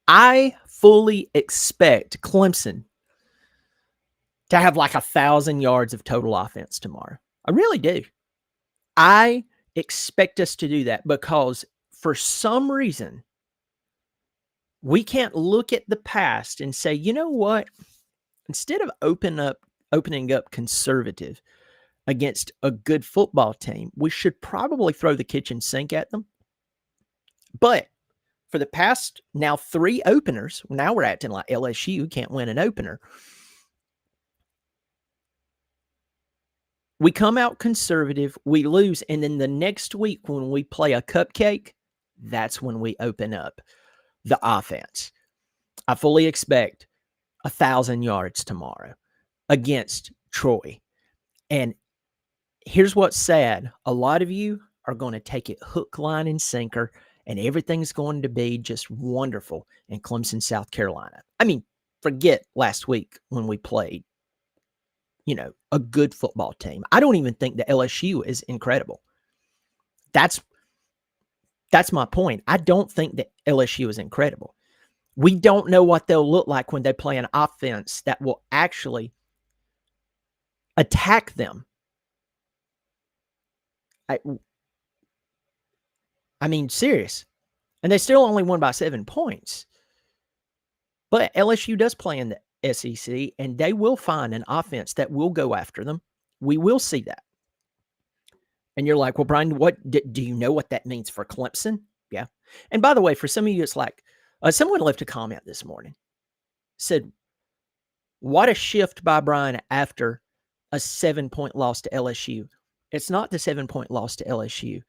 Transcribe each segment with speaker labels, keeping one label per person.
Speaker 1: I fully expect Clemson to have like 1,000 yards of total offense tomorrow. I really do. I expect us to do that because for some reason, we can't look at the past and say, you know what? Instead of opening up conservative against a good football team, we should probably throw the kitchen sink at them. But for the past now 3 openers, now we're acting like LSU can't win an opener. We come out conservative, we lose, and then the next week when we play a cupcake, that's when we open up the offense. I fully expect 1,000 yards tomorrow against Troy. And here's what's sad. A lot of you are going to take it hook, line, and sinker, and everything's going to be just wonderful in Clemson, South Carolina. I mean, forget last week when we played, a good football team. I don't even think the LSU is incredible. That's my point. I don't think that LSU is incredible. We don't know what they'll look like when they play an offense that will actually attack them. I mean, serious. And they still only won by 7 points. But LSU does play in the SEC, and they will find an offense that will go after them. We will see that. And you're like, well, Brian, what do you know what that means for Clemson? Yeah. And by the way, for some of you, it's like someone left a comment this morning, said, what a shift by Brian after a 7-point loss to LSU. It's not the 7-point loss to LSU.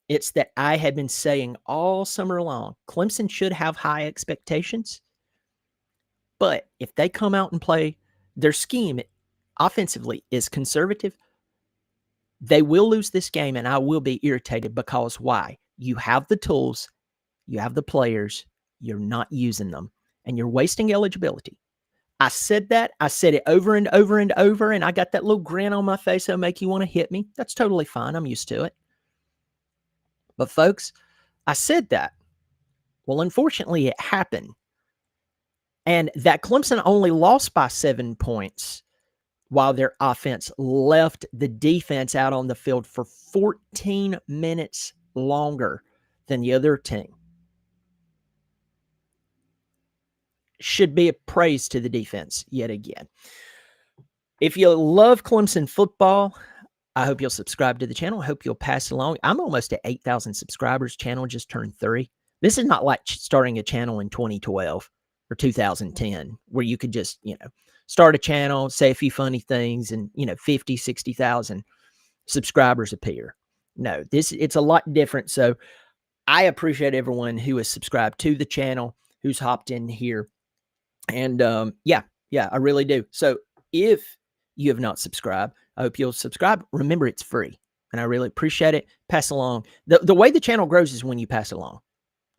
Speaker 1: It's that I had been saying all summer long, Clemson should have high expectations. But if they come out and play, their scheme offensively is conservative, they will lose this game, and I will be irritated because why? You have the tools, you have the players, you're not using them, and you're wasting eligibility. I said that. I said it over and over and over, and I got that little grin on my face that'll make you want to hit me. That's totally fine. I'm used to it. But folks, I said that. Well, unfortunately, it happened. And that Clemson only lost by 7 points while their offense left the defense out on the field for 14 minutes longer than the other team. Should be a praise to the defense yet again. If you love Clemson football, I hope you'll subscribe to the channel. I hope you'll pass it along. I'm almost at 8,000 subscribers. Channel just turned 30. This is not like starting a channel in 2012 or 2010 where you could just, start a channel, say a few funny things, and, 50, 60,000 subscribers appear. No, it's a lot different. So I appreciate everyone who is subscribed to the channel, who's hopped in here. And yeah, I really do. So if you have not subscribed, I hope you'll subscribe. Remember, it's free, and I really appreciate it. Pass along. The way the channel grows is when you pass along.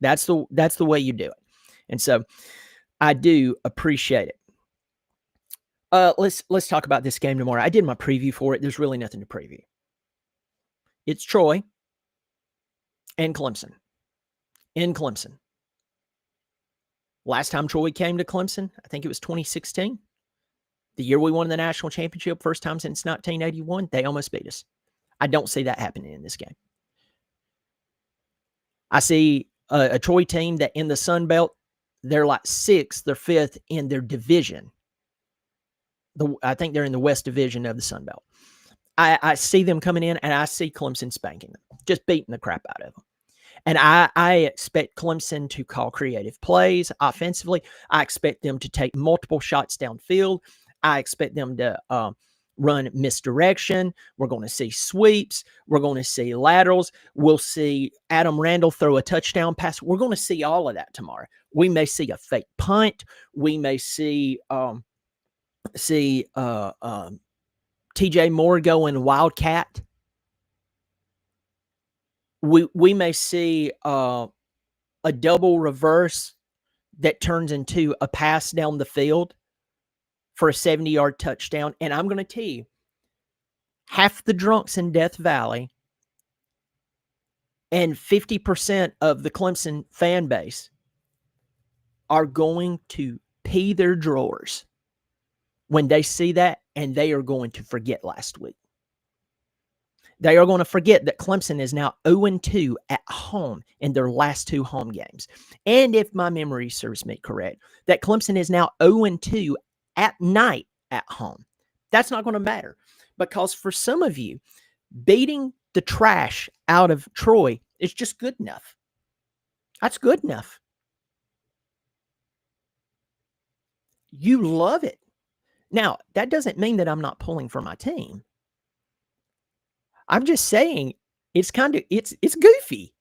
Speaker 1: That's the way you do it. And so I do appreciate it. Let's talk about this game tomorrow. I did my preview for it. There's really nothing to preview. It's Troy and Clemson. In Clemson. Last time Troy came to Clemson, I think it was 2016. The year we won the national championship, first time since 1981, they almost beat us. I don't see that happening in this game. I see a Troy team that in the Sun Belt, they're like 6th or 5th in their division. I think they're in the West Division of the Sun Belt. I see them coming in, and I see Clemson spanking them, just beating the crap out of them. And I expect Clemson to call creative plays offensively. I expect them to take multiple shots downfield. I expect them to run misdirection. We're going to see sweeps. We're going to see laterals. We'll see Adam Randall throw a touchdown pass. We're going to see all of that tomorrow. We may see a fake punt. We may see TJ Moore going wildcat. We may see a double reverse that turns into a pass down the field for a 70-yard touchdown. And I'm going to tell you, half the drunks in Death Valley and 50% of the Clemson fan base are going to pee their drawers when they see that, and they are going to forget last week. They are going to forget that Clemson is now 0-2 at home in their last 2 home games. And if my memory serves me correct, that Clemson is now 0-2 at night at home. That's not going to matter, because for some of you, beating the trash out of Troy is just good enough. That's good enough. You love it. Now, that doesn't mean that I'm not pulling for my team. I'm just saying it's goofy.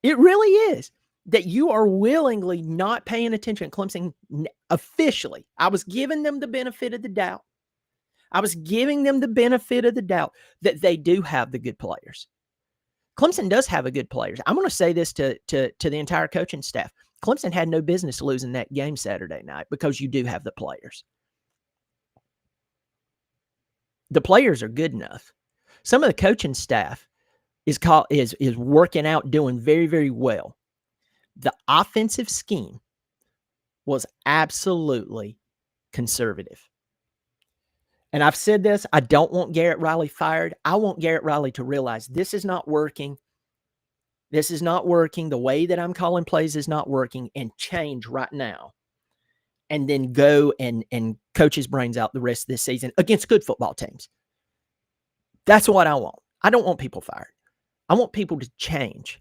Speaker 1: It really is, that you are willingly not paying attention. Clemson officially, I was giving them the benefit of the doubt. I was giving them the benefit of the doubt that they do have the good players. Clemson does have a good players. I'm going to say this to the entire coaching staff. Clemson had no business losing that game Saturday night, because you do have the players. The players are good enough. Some of the coaching staff is working out, doing very, very well. The offensive scheme was absolutely conservative. And I've said this, I don't want Garrett Riley fired. I want Garrett Riley to realize this is not working. This is not working. The way that I'm calling plays is not working, and change right now. And then go and coach his brains out the rest of this season against good football teams. That's what I want. I don't want people fired. I want people to change.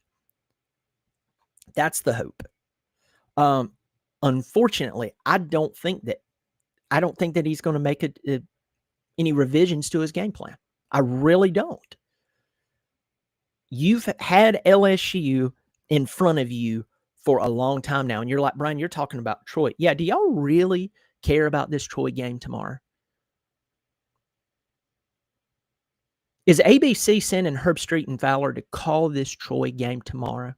Speaker 1: That's the hope. Unfortunately, I don't think that he's going to make any revisions to his game plan. I really don't. You've had LSU in front of you for a long time now, and you're like, Brian, you're talking about Troy. Yeah, do y'all really care about this Troy game tomorrow? Is ABC sending Herbstreit and Fowler to call this Troy game tomorrow?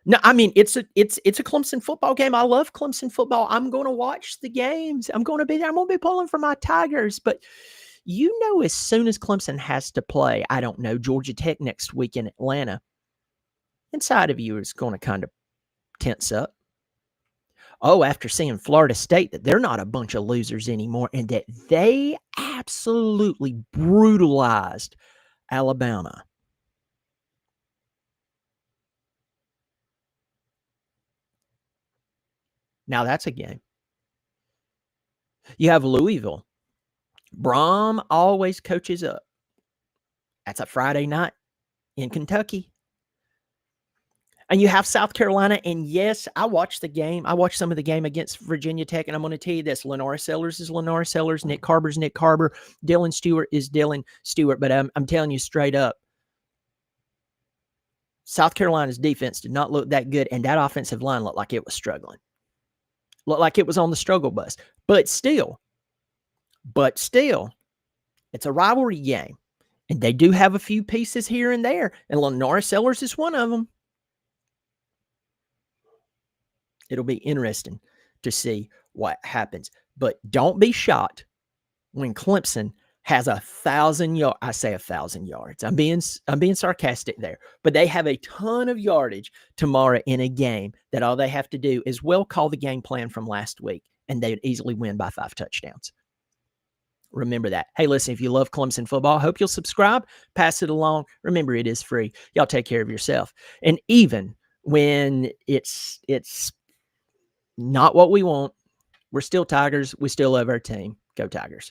Speaker 1: No, I mean, it's a Clemson football game. I love Clemson football. I'm going to watch the games. I'm going to be there. I'm going to be pulling for my Tigers. But as soon as Clemson has to play, I don't know, Georgia Tech next week in Atlanta, inside of you is going to kind of tense up. Oh, after seeing Florida State, that they're not a bunch of losers anymore, and that they absolutely brutalized Alabama. Now that's a game. You have Louisville. Brom always coaches up. That's a Friday night in Kentucky. And you have South Carolina. And yes, I watched the game. I watched some of the game against Virginia Tech. And I'm going to tell you this. Lenora Sellers is Lenora Sellers. Nick Carber's Nick Carber. Dylan Stewart is Dylan Stewart. But I'm telling you straight up, South Carolina's defense did not look that good. And that offensive line looked like it was struggling. Looked like it was on the struggle bus. But still, it's a rivalry game. And they do have a few pieces here and there. And Lenora Sellers is one of them. It'll be interesting to see what happens. But don't be shocked when Clemson has 1,000 yards. I say 1,000 yards. I'm being sarcastic there. But they have a ton of yardage tomorrow in a game that all they have to do is call the game plan from last week, and they'd easily win by 5 touchdowns. Remember that. Hey, listen, if you love Clemson football, I hope you'll subscribe, pass it along. Remember, it is free. Y'all take care of yourself. And even when it's not what we want, we're still Tigers. We still love our team. Go Tigers.